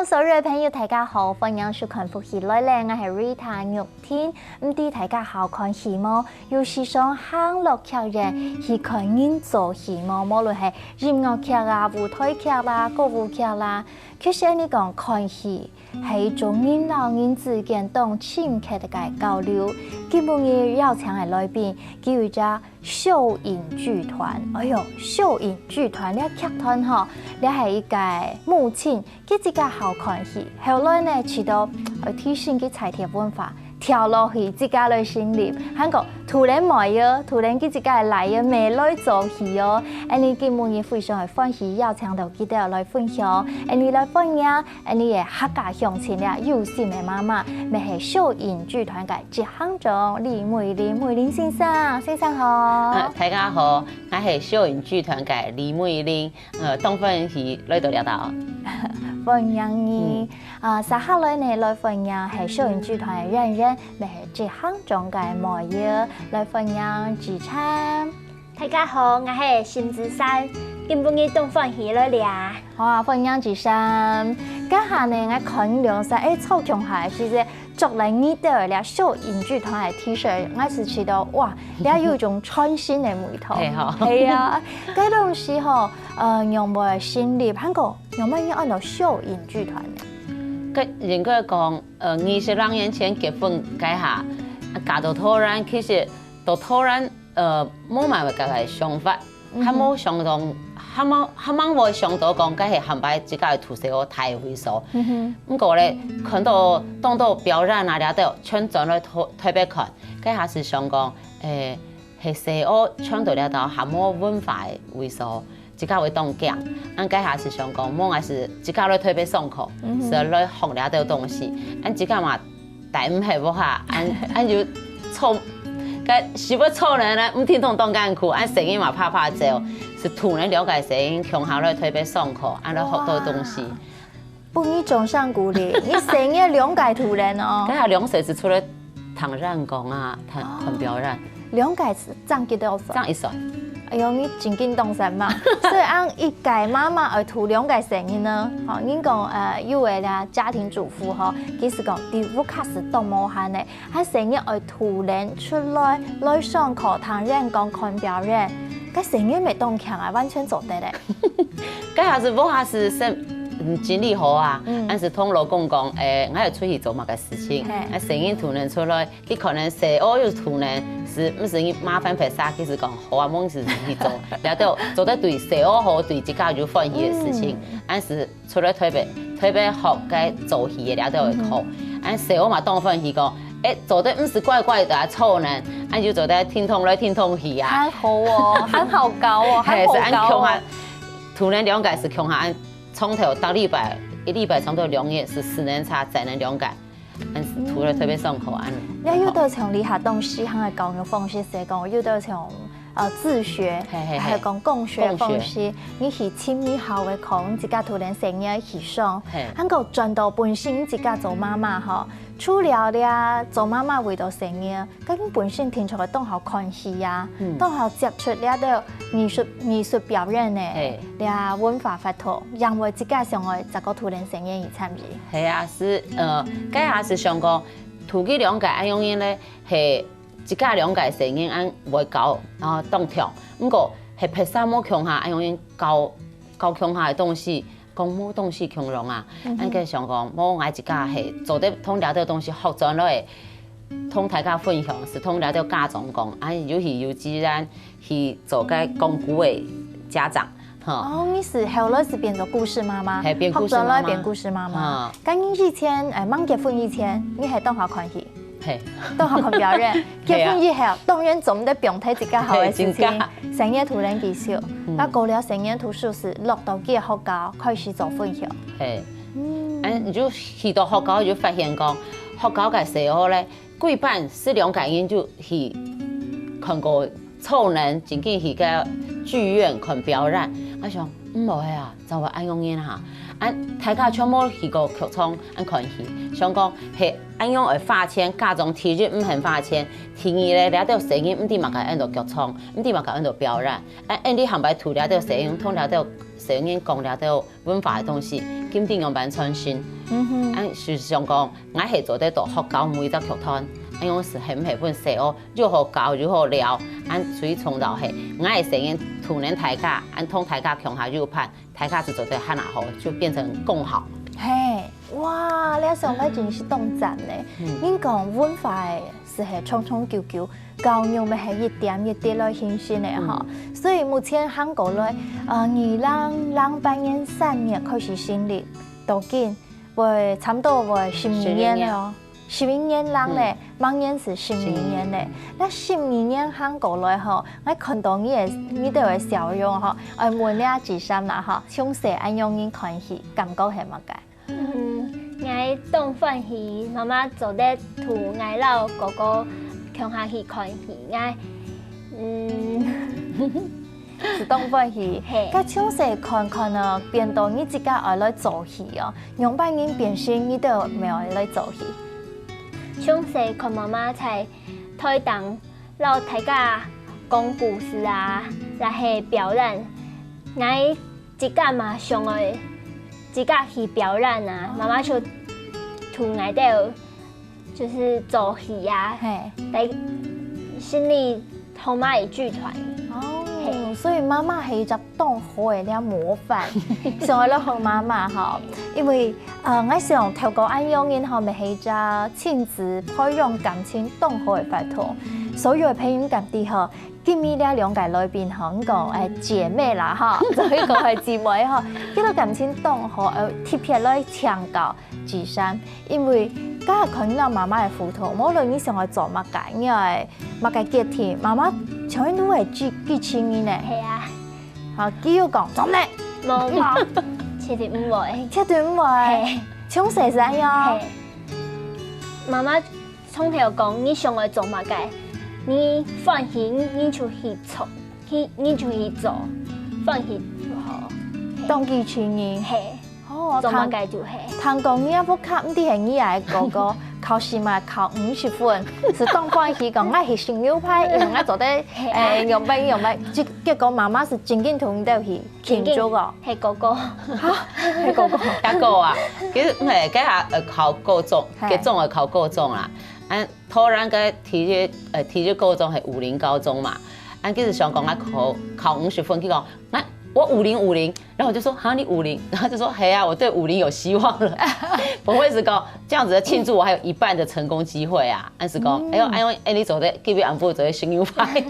所有的朋友大家好，歡迎收看《福喜來了》，我係 Rita 玉天。唔知大家好看戲麼？有時上行樂劇人去看人做戲麼？無論係音樂劇啦、舞台劇啦、歌舞劇啦，其實你講看戲係一種人老人之間當親切嘅交流。今日邀請嘅來賓，佢有隻秀影劇團。哎呦，秀影劇團呢劇團嗬，你係一個母親，佢自己好看戲。後來呢，知道提升佢財鐵文化。跳落去自家來心裡，韓國突然冇咗，突然佢自家來咗，未來做戲哦。你今日非常係歡喜邀請到佢哋來分享，你來分享，你嘅客家鄉親咧，有心嘅媽媽，咪係秀影劇團嘅執行長李梅玲先生，先生好。大家好，我係秀影劇團嘅李梅玲，當分喜來到呢度。分享你撒下來呢來分享係秀影劇團嘅人，咪係執行長嘅模樣來分享自參。大家好，我係邢子珊，今日東方喜來了。哇，分享自參，家下呢我看兩曬，超強下其實作嚟呢度咧秀影劇團嘅 T 恤，我是知道哇，你有一種全新嘅味道。係啊，嗰陣時候用冇新立，韓國有冇要按到秀影劇團嘅？應該講，22年前結婚嗰下，嫁到突然其實到突然冇埋個嘅想法，還冇想到，還冇想到講，嗰係後擺自家嘅土色我太會數。不過咧，看到當到表演啊，了到全轉來特別看，嗰下是想講，係西歐全到了到還冇文化嘅為數。自家會當講，俺家下是想講，我還是自家來特別上課，是來學了啲東西。俺自家嘛，但唔係不下，俺就錯，個是不錯人咧，唔聽懂當間苦，俺聲音嘛怕走，是突然了解聲音，從下來特別上課，俺來學到東西。不，你總上鼓勵，你聲音兩解突然哦。家下2歲是出來彈人講啊，彈表演。2解是爭幾多歲？爭1歲。哎呦，你真勁動神嘛！所以按一解媽媽而吐2解聲音呢，好，你講有位啦家庭主婦嗬，其實講第5卡是動無限嘅，喺聲音而突然出來上課談人講看表演，個聲音未動強啊，完全做得咧。嗰下是我下是精力好啊，俺是同老公講，我要出去做某個事情，聲音突然出來，佢可能西歐又突然是唔是麻煩拍啥，其實講好啊，夢是去做，然後做得對西歐好，對自家有歡喜嘅事情，俺是出來特別學該做戲嘅，然後會好，俺西歐嘛當歡喜講，做得唔是怪怪的錯呢，俺就做得聽通來聽通戲啊，很好哦，很好教哦，很好教哦。突然2解是強下俺。從頭到1禮拜從頭2夜是4年差才能2解，除了特別上課安。你有得從你下東西行嘅教育方式嚟講，有得從自學，係講共學方式，你係親密好嘅講，自家突然成日去上，韓國轉到本身自家做媽媽嗬，除了咧做媽媽為到成日，咁本身天才當好看戲啊，當好接觸咧到藝術表演嘅，咧文化發圖，因為自家上來就個突然成日而參與。係啊，是嗰下是想講，圖幾2解安用嘢咧係。自家2解聲音按會教，然後當跳。不過係拍啥冇強下，按用教強下嘅東西，講冇東西強容啊。按個想講，冇愛自家係做得通了啲東西學咗來，同大家分享，是通了啲家長講，按有時有自然去做個講古嘅家長。哦，你是後來是變做故事媽媽，學咗來變故事媽媽。咁你以前啱結婚以前，你係當下看戲？都學看表演，結婚以後當然做唔得表態自家好嘅事情，成日突然介紹，那過了成日圖書時落到幾學校開始做分享。係，你就去到學校就發現講，學校嘅時候咧，幾班是2解人就去看過臭人，曾經去個劇院看表演，我想唔係啊，就話按用音嚇，按大家全部去個劇場按看戲，想講係按用嚟花錢，加種體育唔肯花錢，第二咧了到聲音唔啲嘛個按到劇場，唔啲嘛個按到表演，按啲行擺圖了到聲音，通了到聲音講了到文化嘅東西，兼啲用版創新。按事實上講，我係做得到學教每隻劇團。按用是很本事哦，如何教如何聊，按水從頭係，我係聲音突然大家，按通大家強下右判，大家就做得很好，就變成更好。嘿，哇！你想法真是動讚咧。你講文化是係長長久久，教育咪係一點一滴來形成嘅哈。所以目前韓國咧，2023年開始成立，到今會差唔多會12年了。12年lang咧，明年是12年咧。那12年韓國來吼，我看到你哋嘅笑容吼，問你一三啦吼，從細按用音看戲，感覺係乜嘅？我當番戲，媽媽做得同我老哥哥強下去看戲，是當番戲。咁從細看啊，變到你自己愛來做戲哦，用扮演變身，你都未愛來做戲。從細看媽媽在台當老大家講故事啊，然後表演，我自己嘛上愛自己去表演啊，媽媽就同我哋就是做戲啊，喺心裏同埋嘅劇團。所以媽媽係一隻當好嘅啲模範，上嚟咧學媽媽嗬，因為我想透過按用音嗬，咪係一隻親子培養感情當好嘅法途，所有嘅培養感啲嗬，今日咧兩屆裏邊嗬講姐妹啦嗬，就可以講係姊妹嗬，呢個感情當好特別嚟強調自身，因為家下看到媽媽嘅付出，無論你想去做乜嘅，因為乜嘅結題，媽媽全都係支持你呢。係啊，好，只要講做咩？冇，絕對唔會，絕對唔會。從細就係啊。媽媽從頭講，你想去做乜嘅，你放心，你就去做，你就去做，放心就好。當支持你。係。做乜嘅就係。聽講你一副卡唔啲係你係哥哥，考試嘛考50分，是當番戲講我係性優派，因為我做得用咩，結果媽媽是正經同你哋去慶祝個。係哥哥。嚇，係哥哥。一個啊，其實唔係，家下考高中，嘅中係考高中啦。突然嘅體育高中係50高中嘛，其實想講我考50分，佢講我50，然後我就說哈你50，然後就說嘿啊，我對50有希望了，不會是講這樣子的慶祝，我還有一半的成功機會啊，按是講你做得基本安撫做得性優派。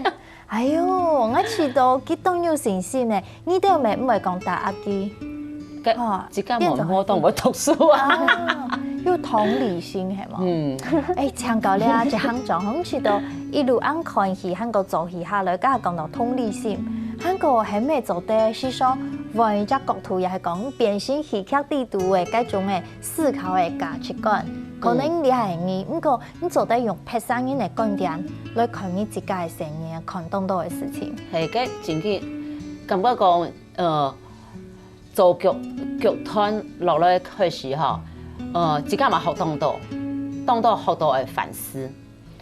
哎呦，我知道佢當有信心呢，你都咪唔係講打機，自己冇活動會讀書啊，要同理心係嘛？請教你啊，一項狀況知道一路按看戲，韓國做戲下來，家下講到同理心。韓國係咩做的？是說為一個國土又係講變成戲劇地圖嘅嗰種嘅思考嘅價值觀。可能你係你，不過你做得用拍聲音嘅觀點來看你自己嘅聲音，看當到嘅事情。係嘅，前期感覺講做劇團落來開始嗬，自己嘛學當到學到嘅反思。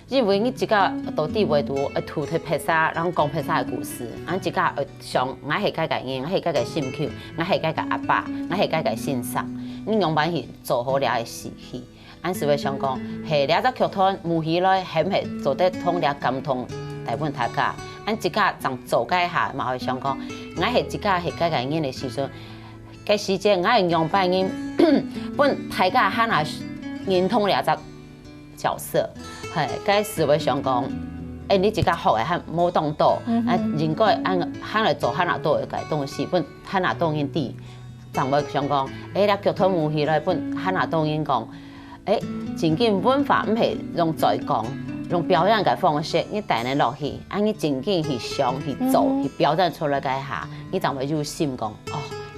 因為你自己到底會讀圖去拍攝，然後講拍攝嘅故事，俺自己想我係家嘅人，我係家嘅興趣，我係家嘅阿爸，我係家嘅欣賞。你用辦去做好了嘅事戲，俺是會想講，係兩隻劇團舞起來，係唔係做得通了感動大部分大家？俺自己仲做解下，嘛會想講，我係自己係家嘅人嘅時陣，嘅時節我係用辦人，本大家喊下認同兩隻角色。係，嗰時會想講，你自己學嘅係冇當到，應該按來做按哪多嘅東西，本按哪當然啲，就會想講，你劇團舞起來本按哪當然講，正經文化唔係用在講，用表演嘅方式，你帶你落去，你正經去想去做，去表現出來嘅下，你就會有心講，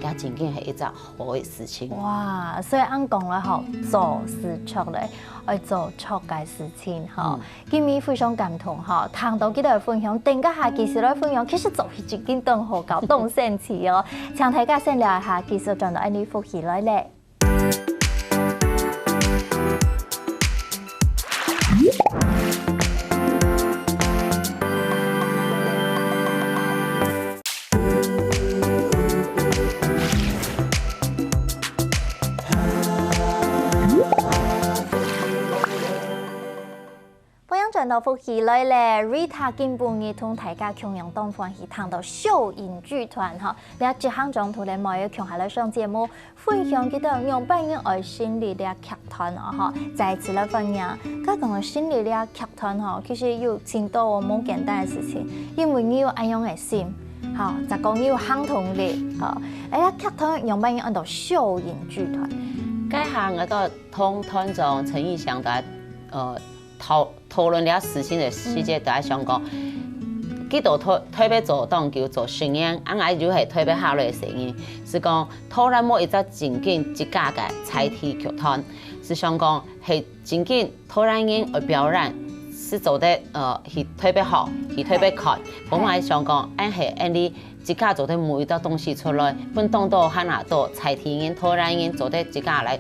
也真正係一隻好嘅事情。哇，所以按講了吼，做事出嚟，愛做錯嘅事情吼。今日非常感動吼，聽到幾多分享，等家下其實來分享，其實做一件動好搞動神奇哦。請大家先聊一下，其實轉到安尼福氣來咧。轉到福氣來咧 ，Rita 今半夜同大家共用東歡喜談到秀影劇團哈，你一項中途咧冇要共下來上節目，分享幾多用扮演愛心理嘅劇團啊哈，再一次來分享，佢講嘅心理嘅劇團哈，其實有真多冇簡單嘅事情，因為你有安樣嘅心，好，就講你有行動力，好，劇團用扮演按到秀影劇團，該下我都同團長陳義祥在討論了事情的細節，都係想講，佢都特別做當叫做訓練，我就係特別下來嘅聲音，是講突然冇一隻真緊一家嘅彩體劇團，是想講係真緊突然間嘅表演，是做得係特別好，係特別快。我係想講，係你一家做得每一個東西出來，本當到喊下到彩體人突然間做得一家來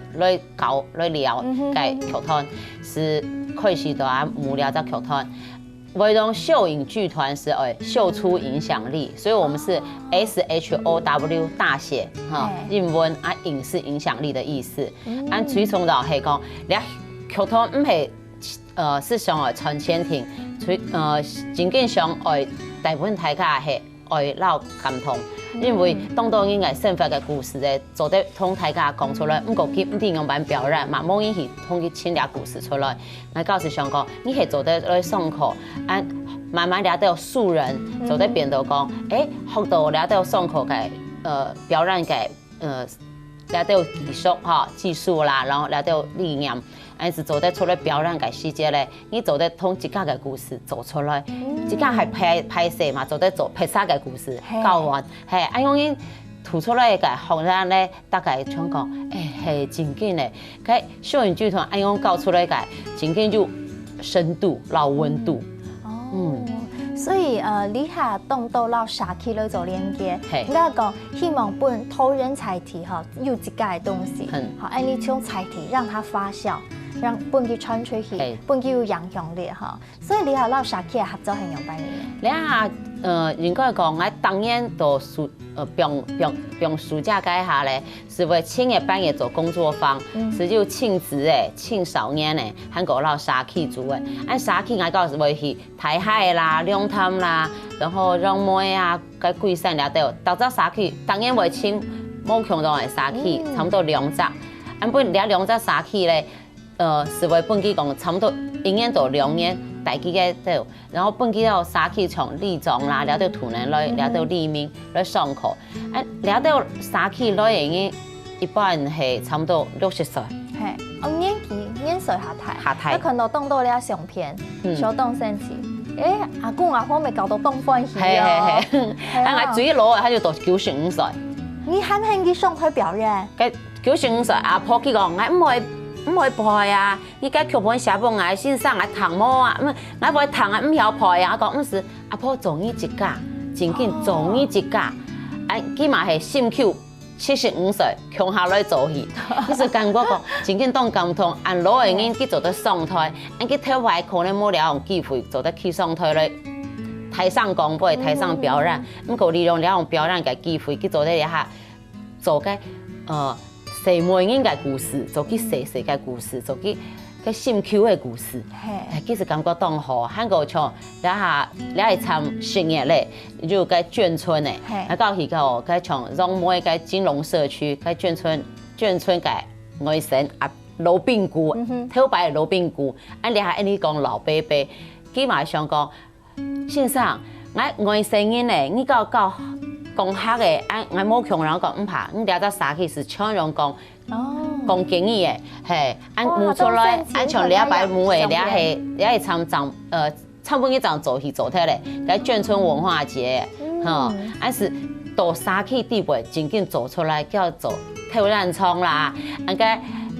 搞來聊嘅劇團是。可惜都係無聊的劇團，為咗秀影劇團是秀出影響力，所以我們是 SHOW 大寫哈，英文影是影響力的意思。按最重要係講，你劇團唔係是想傳前庭，真正想大部分大家係鬧感動。因為當到應該生活嘅故事咧，做得同大家講出來，唔過佢唔定用版表演，嘛冇去同佢簽倆故事出來。我告訴上講，你係做得來上課，慢慢了到素人，做得變到講，學到了到上課嘅表演嘅了到技術啦，然後了到理念。是做得出來表演嘅細節咧，你做得同一家嘅故事做出來，一家係拍攝嘛，做得做拍攝嘅故事，教完係按樣吐出來嘅學生咧，大概想講，係真緊嘅，佢秀影劇團按樣教出來嘅，真緊就深度、老溫度。所以你下當到撈社區來做連接，應該講希望本投人才體哈，有一家嘅東西，好，按你用才體讓它發酵。讓本地傳出去，本地有影響力哈，所以你下撈社區嘅合作係用扮演。你下應該講，我當然都用暑假該下咧，是為青夜半夜做工作坊，是就親子誒、青少年誒，韓國撈社區做誒。按社區我講是為去台海啦、龍潭啦，然後讓妹啊、個貴山了都，到咗社區當然為青冇強壯嘅社區，差唔多2隻。按本了2隻社區咧。是為本期講差不多1年到2年，大幾個都，然後本期到社區從立中啦，了到土南來，了到黎明來上課，了到社區來已經一般係差不多60歲。係，年歲下台，我看到當到了相片，小東神奇，阿公阿婆咪搞到東歡喜啊！我最老佢就到95歲。你肯唔肯去上台表演？佢95歲，阿婆佢講我唔會拍啊！依家劇本寫本啊，先生啊彈模啊，我會彈啊，唔曉拍啊。我講唔是，阿婆做呢一家，真緊做呢一家，佢嘛係心口75歲，強下來做戲。你是感覺講真緊當感動，按老嘅人佢做得上台，佢跳外可能冇了用機會做得去上台來台上廣播、台上表演，唔過利用了用表演嘅機會，佢做得一下做嘅細妹人嘅故事，做佢細細嘅故事，做佢嘅心口嘅故事，其實感覺當好。韓國唱一下，你係唱新嘅咧，就個眷村咧，啊到時個個唱讓妹個金龍社區個眷村個外省啊老兵姑，頭擺老兵姑，你係你講老伯伯，佢嘛想講先生，我外省人咧，你講講客嘅，我冇強人講唔怕，我了咗社區是搶人講經驗嘅，係按冇出來，按從禮拜五嘅，你係參本一場做戲做睇咧，喺眷村文化節，按是到沙起地位，真紧做出来叫做跳蛋葱啦，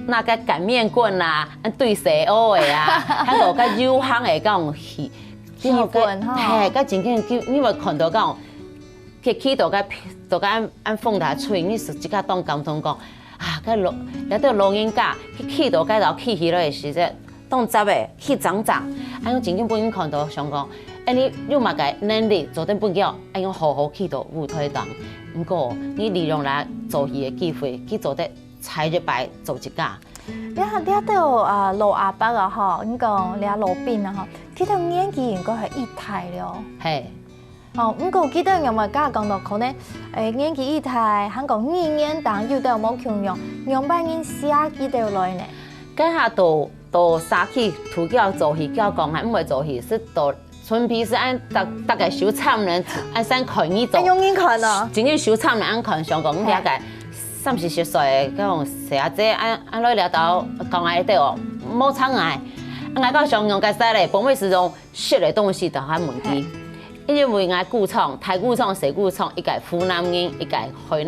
那个擀面棍啦，对蛇蚵的啊，还有个油香的讲戏，气氛哈，嘿，个真紧，你会看到讲，起到按放大吹，你是即个当感动讲啊，个录音架，起到个起来的时阵，当杂的去长，安用真紧本看到想讲，你嘛个能力做点本叫，安用好好起到舞台上，不过你利用来做戏的机会，去做得踩一摆做一架。你到啊罗阿伯啊吼，你讲你罗宾啊吼，记得演技应该係一台了。嘿。哦，不過記得有冇家講到可能演技一台，香港語言當有到冇強用，用班人寫幾條來呢？家下到沙起土叫做戲，叫講係唔會做戲，是到春皮是按大概小參人按三看呢做。用英看啊？真正小參人按看上講，你了解30-40歲，講寫者按來了到講愛對哦，冇參愛，愛到上用個使咧，本位是種學的東西，就係問題。因為我古廠、台古廠、西古廠，一個湖南人，一個海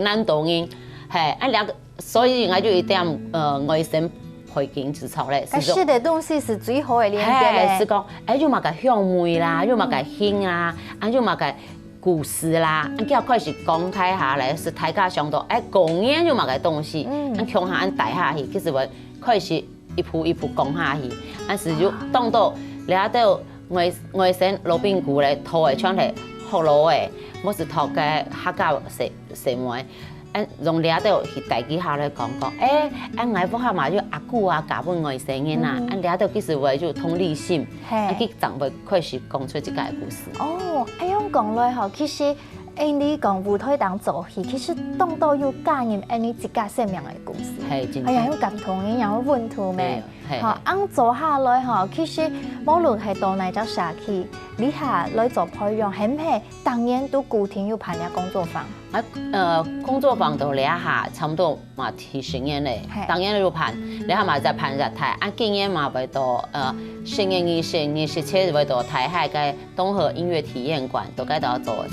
南島人，係按兩個，所以我就一點外省背景之處咧。學的東西是最好的連接咧。是講，有嘛個香味啦，有嘛個香啦，有嘛個故事啦，叫開始講開下來，是大家想到公園有嘛個東西，強下帶下去，其實會開始一步一步講下去，但是就當到了到。外省羅賓古咧，拖嘅槍係學羅嘅，冇是拖嘅客家社會，用了到去大幾下來講，外國下嘛就阿姑啊，嫁本外省人啊，了到其實為就同理心，佢長輩開始講出自己嘅故事。哦，樣講來吼，其實你講舞台當做戲，其實當到有感染你自家生命嘅故事，係有感同嘅，有溫度咩？嚇，按做下來吼，其實無論係到哪隻社區，你下來做培養，係唔係當然都固定要辦嘅工作坊？工作坊到兩下差唔多嘛10年咧，當然要辦，兩下嘛再辦日台，今年嘛會到新年27日會到台海嘅東河音樂體驗館，都該到做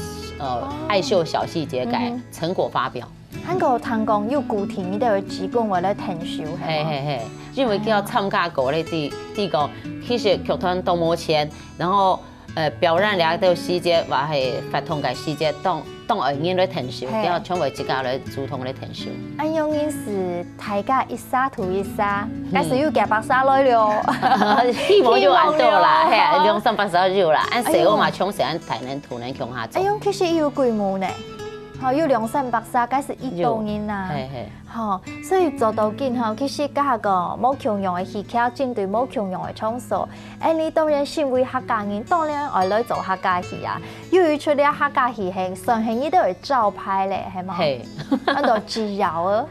愛秀小細節嘅成果發表。香港聽講要固定呢啲資本為咗停銷係係，因為叫參加過呢啲講，其實劇團都冇錢，然後表演了到細節或係發通嘅細節，當外面嚟停銷，叫全部自家嚟主動嚟停銷。按用嘅是大家一沙塗一沙，但是要夾白沙來了，希望就按到啦，係200-300就啦，按社會嘛搶時按台南土南強下做。按用其實要規模呢？好，要200-300沙，該是1多人啊。好，所以做到今後，其實家個冇強用嘅戲劇，針對冇強用嘅場所。你當然身為客家人，當然愛來做客家戲啊。要出啲客家戲係上係呢都係招牌咧，係嘛？係。喺度自饒啊。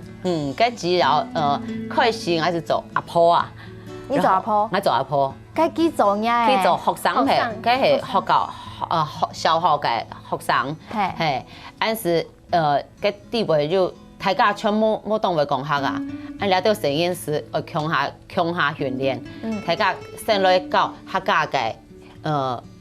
該自饒開始我是做阿婆啊。你做阿婆？我做阿婆。該幾做嘢？去做學生嘅，該係學教小學嘅學生。係，但是個地位就大家全部冇當為講客啊，了到實驗室強下訓練，大家先來教客家嘅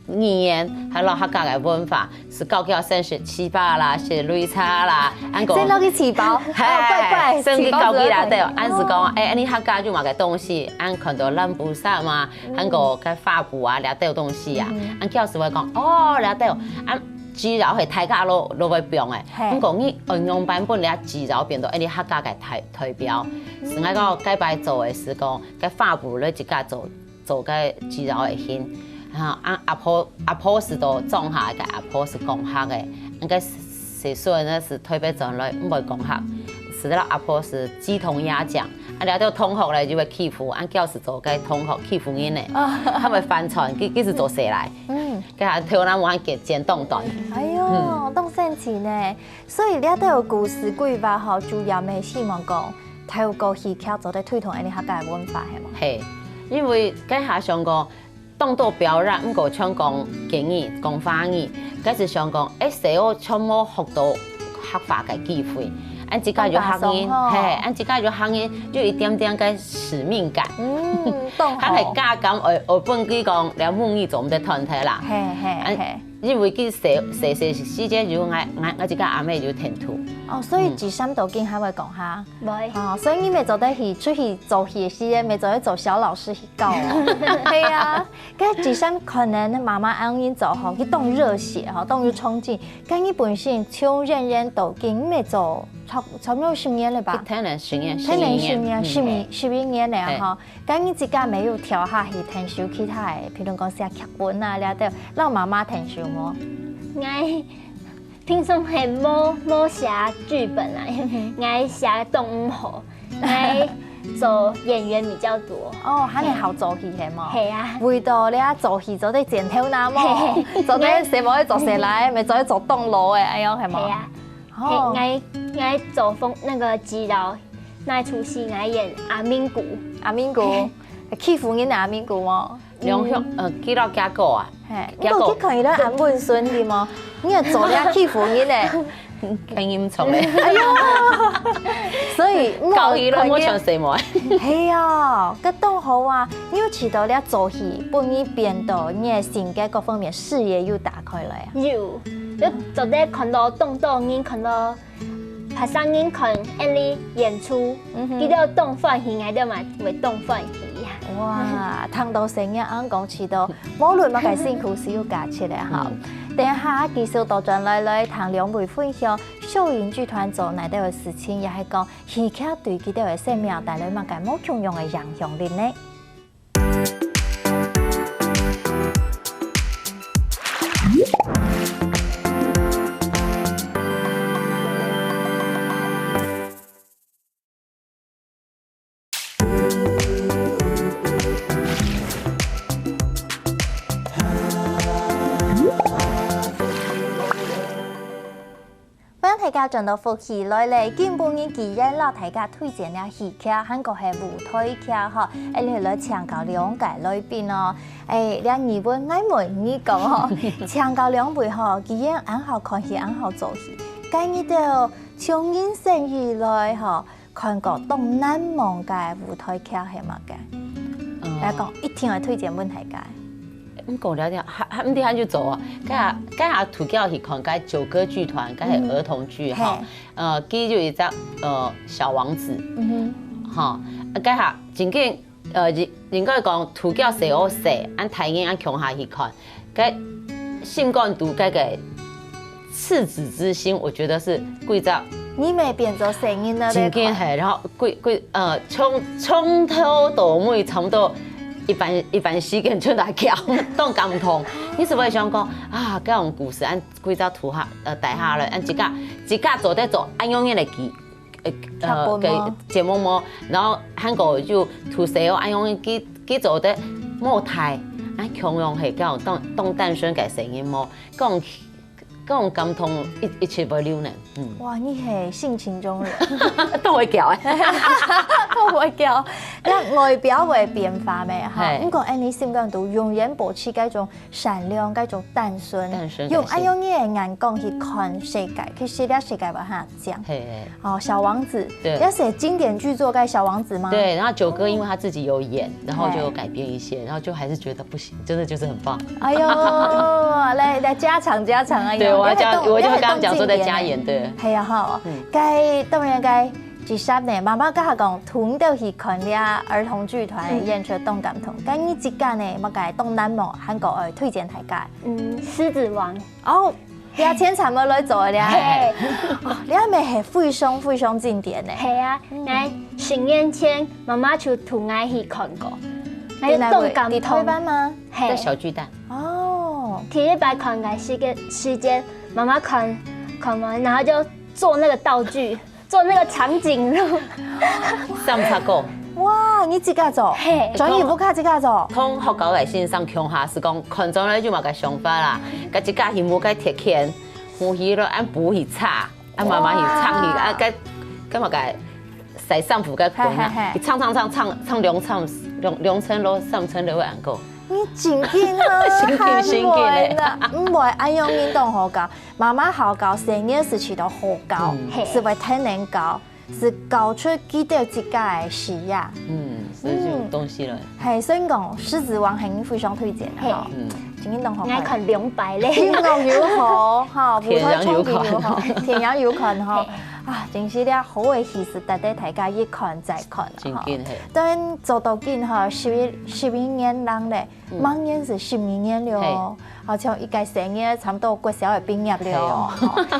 語言，還有客家嘅文化，是教叫先學糍粑啦，學擂茶啦，先攞啲糍粑，係，先去教佢啦，對，按是講，你客家就買個東西，按看到藍布衫嘛，按個花布啊，了到東西啊，按教師會講，了到，按自饒係大家攞嚟用嘅，咁講你運用版本咧自饒變到你客家嘅代表，是我個禮拜做嘅是講，個花布咧自家做個自饒嘅線。阿婆是到裝下嘅，阿婆是講客嘅，應該誰說呢？是特別種類唔會講客，是啦阿婆是雞同鴨講，了到同學咧就會欺負，按教師做嘅同學欺負人咧，他們翻船，佢是做蛇來，佢下跳南灣嘅剪東段。哎呦，咁神奇呢！所以呢都有故事規劃好，主要咪希望講透過戲劇做啲推動你客家嘅文化係嘛？係，因為佢下上個。當到表演唔過唱講京語、講華語，嗰時想講，社會全部學到客話嘅機會，按自家有客語，係，按自家有客語，有一點點嘅使命感。佢係加減我本佢講，兩母語做唔得團體啦。係。因為佢寫時間就我自家阿妹就填圖。哦，所以第三道經還會講下。袂，哦，所以你咪做得去出去做戲時咧，咪做去做小老師去教哦。係啊，咁第三可能媽媽安因做吼，去動熱血吼，動有衝勁。咁你本身從人道經，你咪做差不多10年了吧？10年10年11年了哈。咁你自家沒有調下去聽修其他的，譬如講寫劇本啊，了到讓媽媽聽修麼？我平常係冇寫劇本啊，我寫動物好，我做演員比較多。哦，喊你好做戲係麼？係啊，為到你啊做戲做得剪頭那麼，做得誰冇去做誰來，咪做去做動腦誒，哎喲係麼？係啊，哦，我做那個基佬那出戲，我演阿明姑。阿明姑欺負人阿明姑麼？兩鄉幾多家個啊？係，你過去看伊咧安文順啲麼？你係做咧欺負人咧，更嚴重咧。哎呦，所以教戲都冇唱死冇。係啊，咁都好啊。你有知道咧做戲，幫你變到你嘅性格各方面視野又打開來啊？有，就做得看到動作人，看到拍上人看你演出，佢都動歡喜，我都嘛會動歡喜。哇，聽到聲音啱講知道，無論乜嘅辛苦是有價值嘅哈。等下繼續多轉來談兩位分享，秀雲劇團做哪啲嘅事情，也係講戲劇對佢哋嘅生命帶來乜嘅冇同樣嘅影響力呢？大家轉到福戲來咧，今半年期間老大家推薦了戲劇，韓國係舞台劇嗬，你來請教兩屆來賓哦。兩二位愛問你講嗬，請教兩位嗬，既然啱好看戲，啱好做戲，咁你就從人生以來嗬，看過東南望嘅舞台劇係乜嘅？嚟講一定係推薦本大家。唔講了點，唔啲喊就做啊！嗰下土教去看，嗰九歌劇團，嗰係兒童劇哈。佢就一隻小王子，哈。嗰下真緊應該講土教寫好寫，按台語按強下去看，嗰性感度嗰個赤子之心，我覺得是貴在。你咪變咗聲音啦，真緊係，然後從頭到尾差唔多。一般時間出來講都咁唔同，你是不是想講啊？嗰種故事按幾隻圖下帶下來，按一家做得做，按用嘢嚟給節目麼？然後韓國就圖寫哦，按用幾做得舞台，按強用係嗰種動彈聲嘅聲音麼？嗰種感動一切不留呢。哇，你係性情中人，都會叫都會叫。那外表會變化咩？哈，不過你心感到永遠保持嗰種善良、嗰種單純，用你嘅眼光去看世界，去寫啲世界把它講。哦，小王子，要寫經典劇作該小王子嗎？對，然後九哥因為他自己有演，然後就有改編一些，然後就還是覺得不行，真的就是很棒。哎呦，來加長啊！對，我就會跟他講說再加演，對。係啊，好，該當然該。13年，媽媽跟佢講，同到去看啲兒童劇團演出動感同。咁呢節間呢，乜嘅東南望韓國嘅推薦大家。獅子王。哦，你阿千尋冇女做嘅，你阿咪係非常經典嘅。係啊，我10年前媽媽就同我去看過。係動感同班嗎？在小巨蛋。哦。第一擺看嘅時間，媽媽看完，然後就做那個道具。做那個場景咯，三叉個。哇，你自家做？專業不卡自家做。通學校嘅先生強下是講，看中咧就冇個想法啦。嗰一家係冇個鐵鉗，歡喜咯，按補去擦，按慢慢去唱去，啊，咁嘛個洗衫褲個盤啊，唱兩層樓、3層樓按個。你真勁啊，韓文啊，唔會按用運動好高，媽媽好高，10年時期都好高，是為天然高，是高出幾條自家嘅視野。所以就東西了。係，所以講獅子王係你非常推薦嘅。真緊同學我看200咧，音樂又好，哈，舞台創意又好，田田洋有看哈，啊，真是咧好嘅戲是值得大家一看再看哈。真緊係。但做到今哈11年人咧，明年是12年了，好像一屆4年差不多國小嘅畢業了。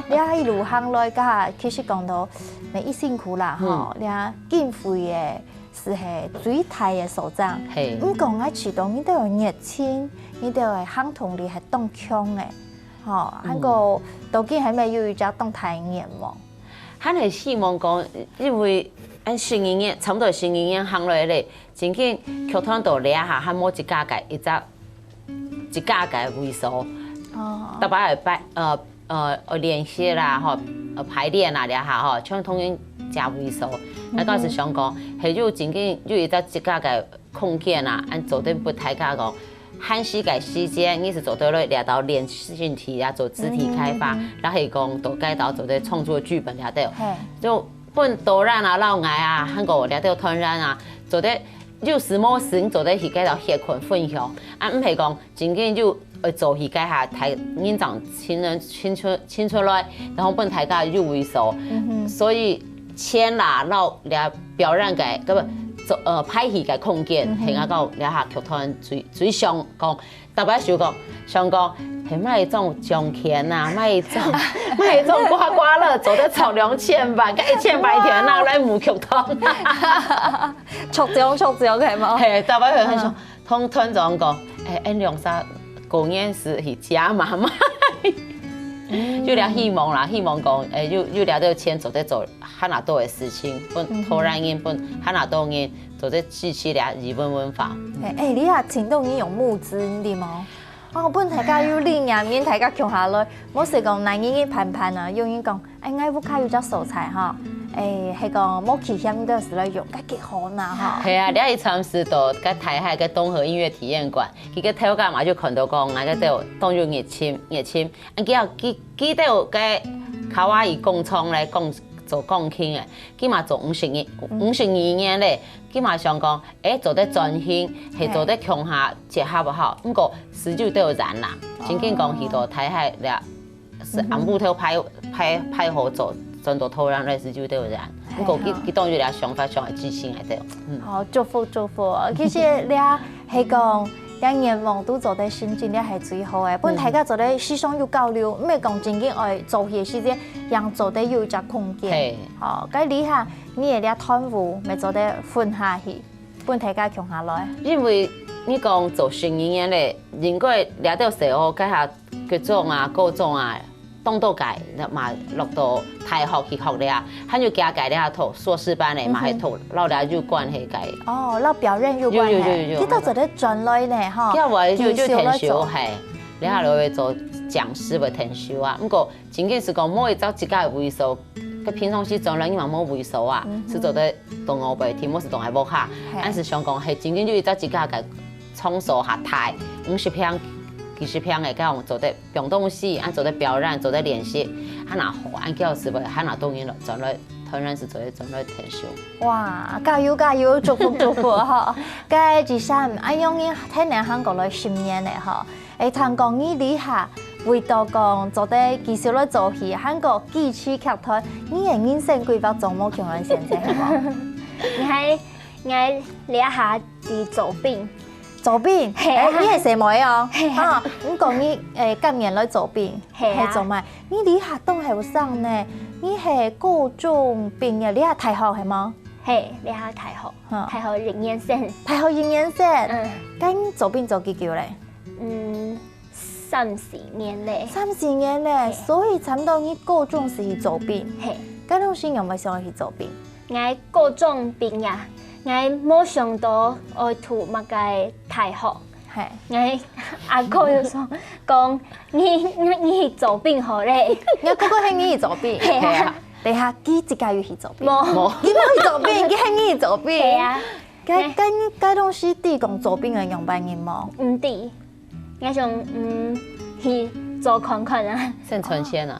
你一路行來，家其實講到咪一辛苦啦，哈，你經費嘅是係最大嘅所長。唔講喺處度，你都有熱情，你都係行動力係當強嘅，吼，韓國到今係咪要一隻當太嚴喎？咱係希望講，因為按12年，差不多12年行落嚟，真緊劇團度掠下，還冇一家嘅一家嘅位數，特別係練習啦，吼，排練啦，掠下吼，像統一加位數，那個是想講，係要真緊要一家嘅空間啊，按做得不太加講。한시間時間，你是做到了掠到練習題啊，做肢體開發，然後係講到該到做啲創作劇本掠到，就本導覽啊、老藝啊、韓國掠到團員啊，做啲有時冇時，你做啲係該到協群分享，啊唔係講真緊要做係該下睇演長青春來，然後本大家有為數，所以錢啦、老掠表演嘅咁。拍戲嘅空間，係我講掠下劇團最想講，特別想講係賣種獎錢啊，賣種刮刮樂，做得籌2000吧，跟1000吧一條拿來募劇團，促獎係冇？係特別係很想同團長講，按兩三個年是係加碼嘛。就掠希望啦，希望講要掠到錢做得做漢納多嘅事情，本突然間本漢納多人做得支持掠日本文化。你啊，前度已用募資啲冇？本大家要領呀，免大家窮下來，冇時講難已經盤啊，有人講，我屋企有隻素材哈，係講冇期限的時來用，幾好呐哈。係啊，你喺參師到個台海個東河音樂體驗館，佢個睇架嘛就看到講，我個都當做熱情，佢都個卡哇伊工廠來講做鋼琴嘅，佢嘛做52年咧，佢嘛想講，做得專心，係做得強下結合不好，不過始終都有人啦，真經講佢到台海咧，是按部頭派好做。真到突然嚟時就都有人，不過佢當然咧想法上係支持喺度。好，祝福。其實你係講，你願望都做得先進，你係最好嘅。本大家做得思想有交流，唔係講真經愛做嘢時間，讓做得有一隻空間。好，咁你下你嘅啲團務咪做得分下去，本大家強下來。因為你講做12年咧，應該掠到時候，家下各種啊、高中啊。當到界嘛落到大學去學咧，還要加界咧讀碩士班咧，嘛係讀老咧有關係界。哦，老表演有關係。呢度做得轉來咧，哈。因為就填修係，你下來會做講師會填修啊。不過真嘅是講每一週自家嘅位數，佢平常時轉來你嘛冇位數啊，是做得同我白天，我是同係冇下。但是想講係真嘅就一週自家嘅創作下台50片。20片嘅講做得用東西，按做得表演，做得練習，還拿好，按教師會，還拿當然了，轉來當然是做得轉來填修。哇，加油，祝福哈！嘅第三，我用呢睇嚟韓國來10年咧哈，聽講你底下為到講做得繼續來做戲，韓國幾區劇團，你嘅人生規劃做冇強人先啫係冇？我掠下是做兵。做兵，你係什麼啊？啊，咁講你今年來做兵，係做咩？你呢下都係好生呢？你係高中畢業，你係大學係嗎？係，你係大學1年生。大學1年生，咁做兵做幾久咧？30年咧。30年咧，所以差唔多你高中時去做兵。係，咁老師有冇想去做兵？我高中畢業。我冇想到我讀乜嘅大學，我阿哥又講你去做兵好咧，我哥哥係你去做兵，係啊，你下幾隻家要去做兵？冇，你冇去做兵，佢係你去做兵，係啊，嗰東西地講做兵嘅樣板人冇？唔地，我想去做看看啊，先存錢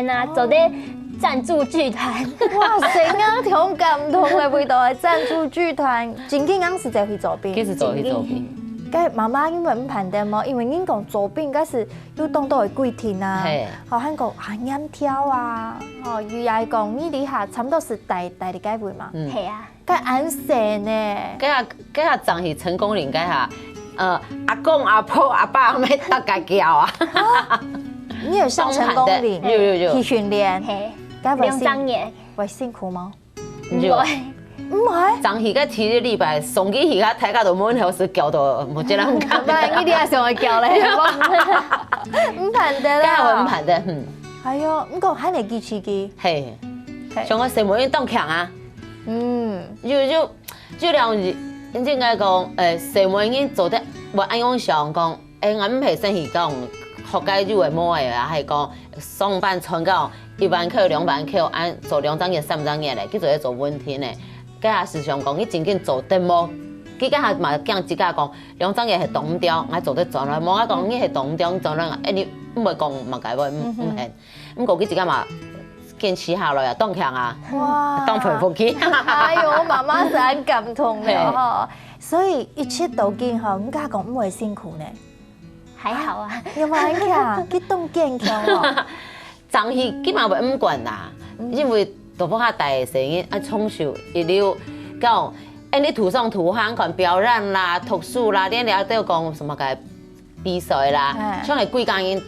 啊，做啲。贊助劇團，哇！成日好感動嘅味道係贊助劇團，真嘅啱時就去做兵，幾時做去做兵？该妈妈因为唔判定么，因为恁讲左边该是有动到的几天啊，好韩国还眼挑啊，哦，又也讲你底下差不多是大的该位嘛，系啊，该安神呢，该下长是成功岭，该下阿公阿婆阿爸阿妹大家叫啊，你有上成功岭去训练，系该2、3年，会辛苦吗？唔会。唔係，長魚個體力禮拜，送去魚個睇下都滿頭是叫到冇這樣講。唔係，呢啲係上去叫咧，唔判得啦。梗係唔判得，係啊，唔講喺你支持佢。係，像我細妹運動強啊，就兩日，應該講細妹已做得我按樣想講，我唔係先係講學解語嘅冇嘅啊，係講上班存到1萬塊、2萬塊，按做2張嘢、3張嘢咧，佢就要做問題咧。家下是想講，你真緊做得冇？佢家下嘛講自家講，2張嘢係動掉，我做得做啦。冇我講你係動掉做啦，你唔會講嘛解喎，唔係。咁過佢自家嘛堅持下來啊，當強啊，當佩服佢。哎呦，我媽媽是很感動嘅嗬，所以一切都見嗬，唔家講唔會辛苦呢。還好啊，有冇很強？佢動健康哦。長戲基本上唔管啦，因為。都不怕大聲音，從小一路講，你圖上圖下看表演啦、讀書啦，啲你都要講什麼嘅比賽啦，像係幾間人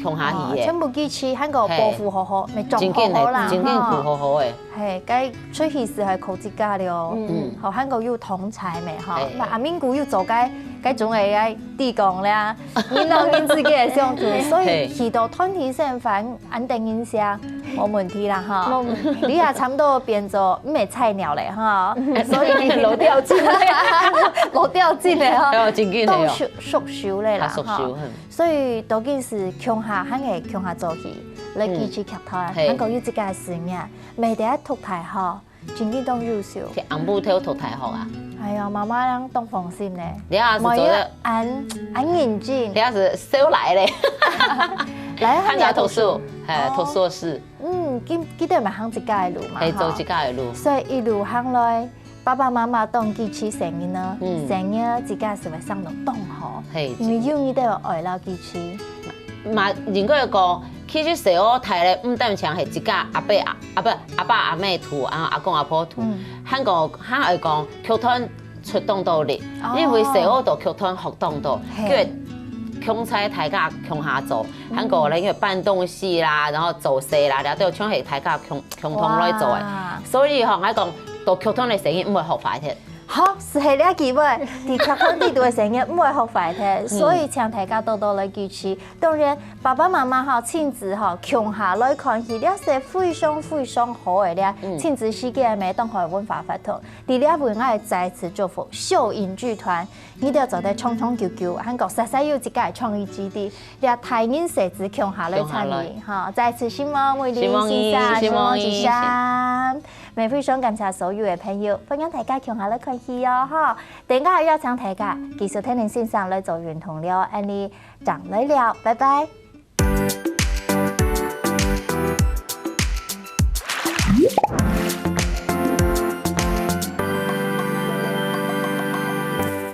強下去嘅。全部支持，韓國保護好好，咪做好好啦，真正做好好嘅。係，該出去時係靠自家了。好韓國有同才咪哈，阿明姑要做該種嘅地講咧，你當然自己嘅相處，所以去到團體身份安定影響冇問題啦哈。你也差唔多變做唔係菜鳥咧哈，所以老掉進嚟，老掉進嚟哈，都熟熟咧啦哈。所以當件事強下肯係強下做起，你支持劇團，韓國有自家嘅事業，未得讀大學，真係當優秀。阿母都讀大學啊？係啊，媽媽倆當放心咧。你也是做得安認真。你也是收來咧。來韓國讀書，係讀碩士。記得咪行自家嘅路嘛。係走自家嘅路。所以一路行來，爸爸媽媽當支持成日呢，成日自家是咪生到當好？因為有你都有愛老支持。嘛，應該講，其實細我睇咧，唔單止係自家阿爸阿妹圖，阿公阿婆圖。韓國係講劇團出動到力，因為細我到劇團學動到，跟住強彩大家強下做。韓國咧因為搬東西啦，然後做事啦，都要搶係大家共同來做嘅，所以學我講到劇團嘅生意唔會學快啲。好，係呢機會，啲劇團啲嘅成日唔會學快啲，所以請大家多多來支持。當然，爸爸媽媽哈親自哈強下來看戲，呢係非常非常好嘅咧。親子世界咪當係文化發通，啲呢會我再次祝福秀影劇團，你哋做得衝衝叫叫，韓國實有自家嘅創意基地，你台人設置強下來參與，哈！再次希望為你希望之上。咪非常感謝所有嘅朋友，歡迎大家強下來看戲哦，哈！等下要請大家繼續聽您線上來做認同了，安尼講來了，拜拜。